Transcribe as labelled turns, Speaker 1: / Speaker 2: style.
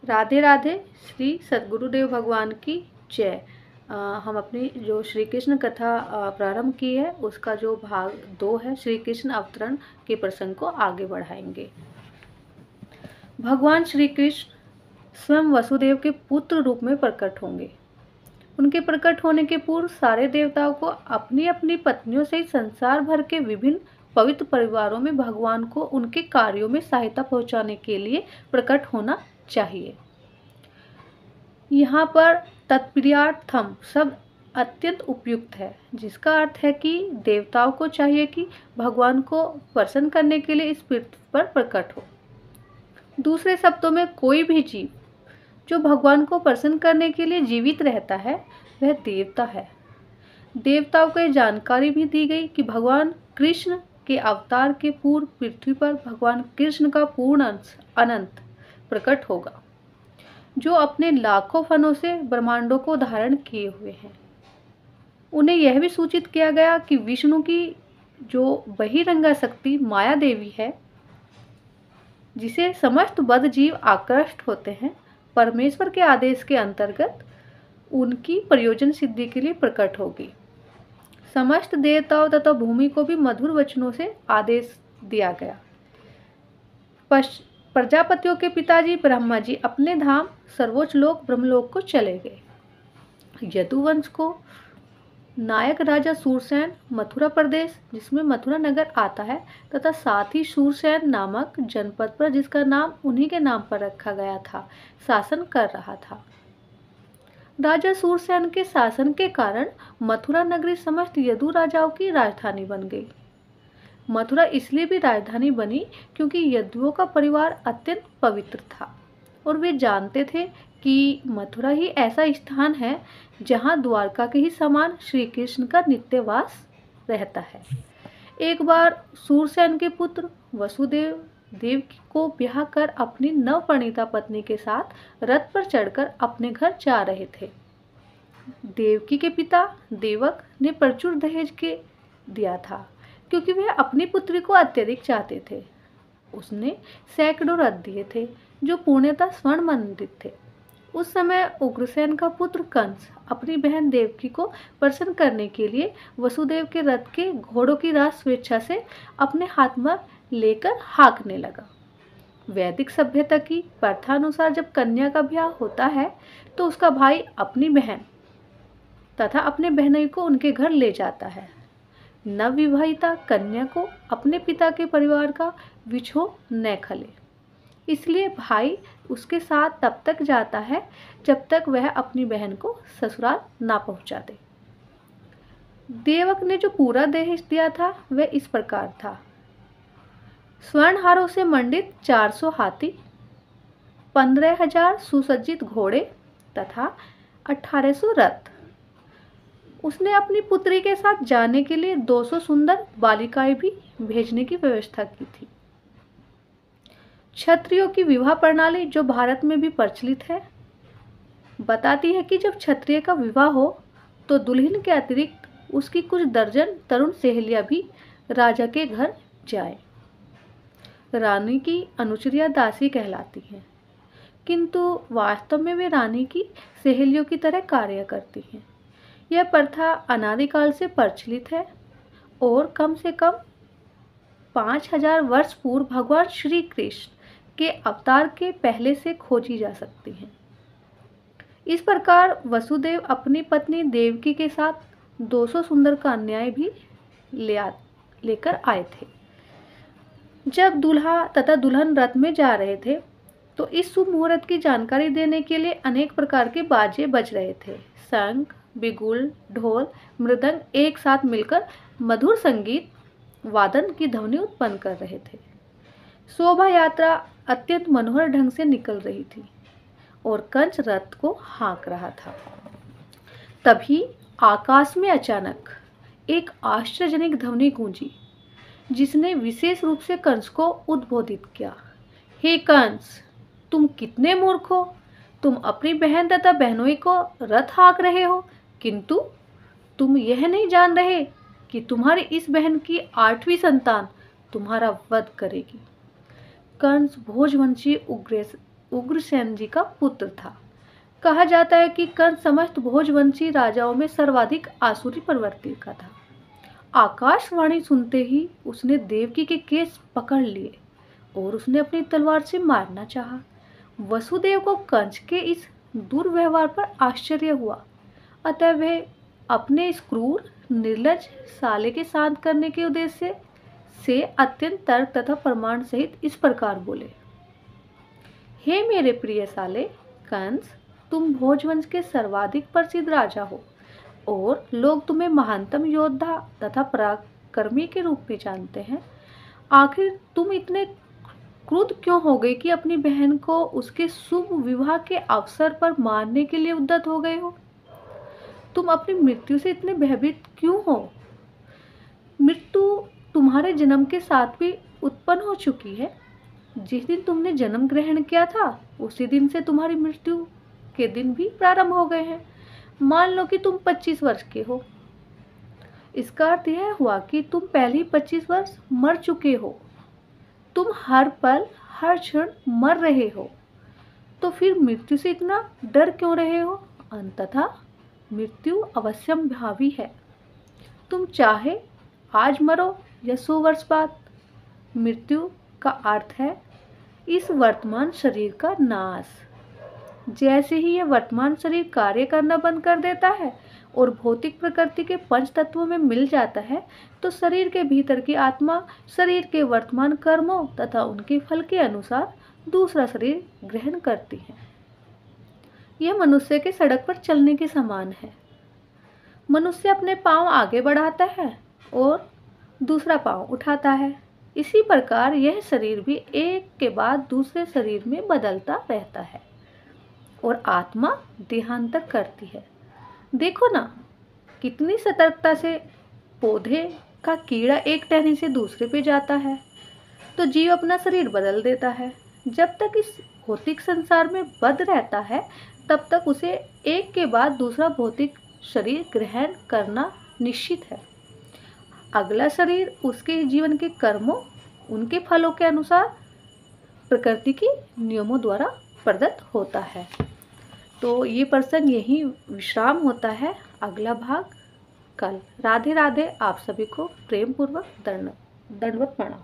Speaker 1: राधे राधे। श्री सद्गुरुदेव भगवान की जय। हम अपनी जो श्री कृष्ण कथा प्रारंभ की है उसका जो भाग 2 है, श्री कृष्ण अवतरण के प्रसंग को आगे बढ़ाएंगे। भगवान श्री कृष्ण स्वयं वसुदेव के पुत्र रूप में प्रकट होंगे। उनके प्रकट होने के पूर्व सारे देवताओं को अपनी अपनी पत्नियों से संसार भर के विभिन्न पवित्र परिवारों में भगवान को उनके कार्यों में सहायता पहुंचाने के लिए प्रकट होना चाहिए। यहाँ पर तत्प्रियार्थम शब्द अत्यंत उपयुक्त है, जिसका अर्थ है कि देवताओं को चाहिए कि भगवान को प्रसन्न करने के लिए इस पृथ्वी पर प्रकट हो। दूसरे शब्दों में, कोई भी जीव जो भगवान को प्रसन्न करने के लिए जीवित रहता है वह देवता है। देवताओं को यह जानकारी भी दी गई कि भगवान कृष्ण के अवतार के पूर्व पृथ्वी पर भगवान कृष्ण का पूर्ण अंश अनंत प्रकट होगा, जो अपने लाखों फनों से ब्रह्मांडों को धारण किए हुए हैं। उन्हें यह भी सूचित किया गया कि विष्णु की जो बहिरंगा शक्ति माया देवी है, जिसे समस्त बद्ध जीव आकृष्ट होते हैं, परमेश्वर के आदेश के अंतर्गत उनकी प्रयोजन सिद्धि के लिए प्रकट होगी। समस्त देवताओं तथा भूमि को भी मधुर वचनों से आदेश दिया गया। प्रजापतियों के पिताजी ब्रह्मा जी अपने धाम सर्वोच्च लोक ब्रह्मलोक को चले गए। यदुवंश को नायक राजा सूरसेन मथुरा प्रदेश, जिसमें मथुरा नगर आता है, तथा साथ ही सूरसेन नामक जनपद पर, जिसका नाम उन्हीं के नाम पर रखा गया था, शासन कर रहा था। राजा सूरसेन के शासन के कारण मथुरा नगरी समस्त यदु राजाओं की राजधानी बन गई। मथुरा इसलिए भी राजधानी बनी क्योंकि यदुओं का परिवार अत्यंत पवित्र था और वे जानते थे कि मथुरा ही ऐसा स्थान है जहां द्वारका के ही समान श्री कृष्ण का नित्यवास रहता है। एक बार सूरसेन के पुत्र वसुदेव देवकी को ब्याह कर अपनी नवपरिणीता पत्नी के साथ रथ पर चढ़कर अपने घर जा रहे थे। देवकी के पिता देवक ने प्रचुर दहेज के दिया था क्योंकि वह अपनी पुत्री को अत्यधिक चाहते थे। उसने सैकड़ों रथ दिए थे जो पूर्णतः स्वर्ण मंडित थे। उस समय उग्रसेन का पुत्र कंस अपनी बहन देवकी को प्रसन्न करने के लिए वसुदेव के रथ के घोड़ों की रास स्वेच्छा से अपने हाथ में लेकर हाँकने लगा। वैदिक सभ्यता की प्रथानुसार जब कन्या का ब्याह होता है तो उसका भाई अपनी बहन तथा अपने बहनोई को उनके घर ले जाता है। नवविवाहिता कन्या को अपने पिता के परिवार का विछोह न खले, इसलिए भाई उसके साथ तब तक जाता है जब तक वह अपनी बहन को ससुराल ना पहुंचा दे। देवक ने जो पूरा दहेज दिया था वह इस प्रकार था: स्वर्ण हारों से मंडित 400 हाथी, 15,000 सुसज्जित घोड़े तथा 1800 रथ। उसने अपनी पुत्री के साथ जाने के लिए 200 सुंदर बालिकाएं भी भेजने की व्यवस्था की थी। क्षत्रियों की विवाह प्रणाली, जो भारत में भी प्रचलित है, बताती है कि जब क्षत्रिय का विवाह हो तो दुल्हन के अतिरिक्त उसकी कुछ दर्जन तरुण सहेलियां भी राजा के घर जाए। रानी की अनुचरिया दासी कहलाती हैं, किंतु वास्तव में वे रानी की सहेलियों की तरह कार्य करती हैं। यह प्रथा अनादिकाल से प्रचलित है और कम से कम 5000 वर्ष पूर्व भगवान श्री कृष्ण के अवतार के पहले से खोजी जा सकती हैं। इस प्रकार वसुदेव अपनी पत्नी देवकी के साथ 200 सुंदर कन्याएं भी लेकर आए थे। जब दूल्हा तथा दुल्हन रथ में जा रहे थे तो इस शुभ मुहूर्त की जानकारी देने के लिए अनेक प्रकार के बाजे बज रहे थे। शंख, बिगुल, ढोल, मृदंग एक साथ मिलकर मधुर संगीत वादन की ध्वनि उत्पन्न कर रहे थे। शोभा यात्रा अत्यंत मनोहर ढंग से निकल रही थी और कंस रथ को हाँक रहा था। तभी आकाश में अचानक एक आश्चर्यजनक ध्वनि गूंजी, जिसने विशेष रूप से कंस को उद्बोधित किया। हे कंस, तुम कितने मूर्ख हो! तुम अपनी बहन तथा बहनोई को रथ हाँक रहे हो, किंतु तुम यह नहीं जान रहे कि तुम्हारी इस बहन की 8वीं संतान तुम्हारा वध करेगी। कंस भोजवंशी उग्रसेन जी का पुत्र था। कहा जाता है कि कंस समस्त भोजवंशी राजाओं में सर्वाधिक आसुरी प्रवृत्ति का था। आकाशवाणी सुनते ही उसने देवकी के केस पकड़ लिए और उसने अपनी तलवार से मारना चाहा। वसुदेव को कंस के इस दुर्व्यवहार पर आश्चर्य हुआ, अतः वे अपने इस क्रूर निर्लज साले के शांत करने के उद्देश्य से अत्यंत तर्क तथा प्रमाण सहित इस प्रकार बोले। हे मेरे प्रिय साले कंस, तुम भोजवंश के सर्वाधिक प्रसिद्ध राजा हो और लोग तुम्हें महानतम योद्धा तथा पराक्रमी के रूप में जानते हैं। आखिर तुम इतने क्रुद्ध क्यों हो गए कि अपनी बहन को उसके शुभ विवाह के अवसर पर मारने के लिए उद्यत हो गए हो? तुम अपनी मृत्यु से इतने भयभीत क्यों हो? मृत्यु तुम्हारे जन्म के साथ भी उत्पन्न हो चुकी है। जिस दिन तुमने जन्म ग्रहण किया था उसी दिन से तुम्हारी मृत्यु के दिन भी प्रारंभ हो गए हैं। मान लो कि तुम 25 वर्ष के हो। इसका अर्थ यह हुआ कि तुम पहले ही 25 वर्ष मर चुके हो। तुम हर पल हर क्षण मर रहे हो, तो फिर मृत्यु से इतना डर क्यों रहे हो? अंततः मृत्यु अवश्यम भावी है। तुम चाहे आज मरो या 100 वर्ष बाद। मृत्यु का अर्थ है इस वर्तमान शरीर का नाश। जैसे ही यह वर्तमान शरीर कार्य करना बंद कर देता है और भौतिक प्रकृति के पंच तत्वों में मिल जाता है, तो शरीर के भीतर की आत्मा शरीर के वर्तमान कर्मों तथा उनके फल के अनुसार दूसरा शरीर ग्रहण करती है। यह मनुष्य के सड़क पर चलने के समान है। मनुष्य अपने पांव आगे बढ़ाता है और दूसरा पांव उठाता है। इसी प्रकार यह शरीर भी एक के बाद दूसरे शरीर में बदलता रहता है और आत्मा देहांतर करती है। देखो ना, कितनी सतर्कता से पौधे का कीड़ा एक टहनी से दूसरे पे जाता है, तो जीव अपना शरीर बदल देता है। जब तक इस भौतिक संसार में बद्ध रहता है, तब तक उसे एक के बाद दूसरा भौतिक शरीर ग्रहण करना निश्चित है। अगला शरीर उसके जीवन के कर्मों, उनके फलों के अनुसार प्रकृति के नियमों द्वारा प्रदत्त होता है। तो ये प्रसंग यही विश्राम होता है। अगला भाग कल। राधे राधे। आप सभी को प्रेम पूर्वक दंडवत प्रणाम।